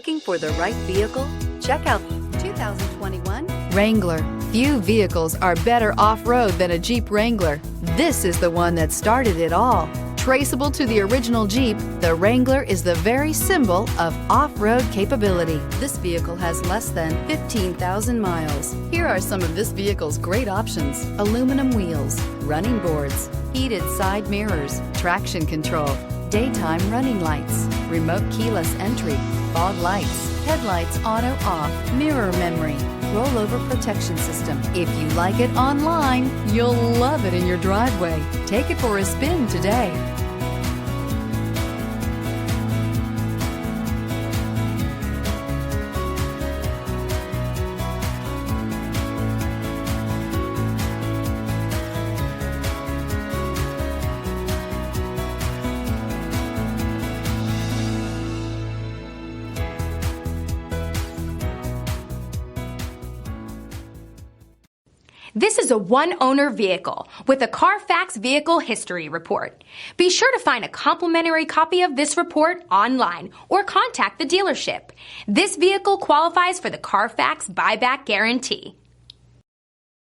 Looking for the right vehicle? Check out 2021 Wrangler. Few vehicles are better off-road than a Jeep Wrangler. This is the one that started it all. Traceable to the original Jeep, the Wrangler is the very symbol of off-road capability. This vehicle has less than 15,000 miles. Here are some of this vehicle's great options: aluminum wheels, running boards, heated side mirrors, traction control, daytime running lights, remote keyless entry, fog lights, headlights auto-off, mirror memory, rollover protection system. If you like it online, you'll love it in your driveway. Take it for a spin today. This is a one-owner vehicle with a Carfax Vehicle History Report. Be sure to find a complimentary copy of this report online or contact the dealership. This vehicle qualifies for the Carfax buyback guarantee.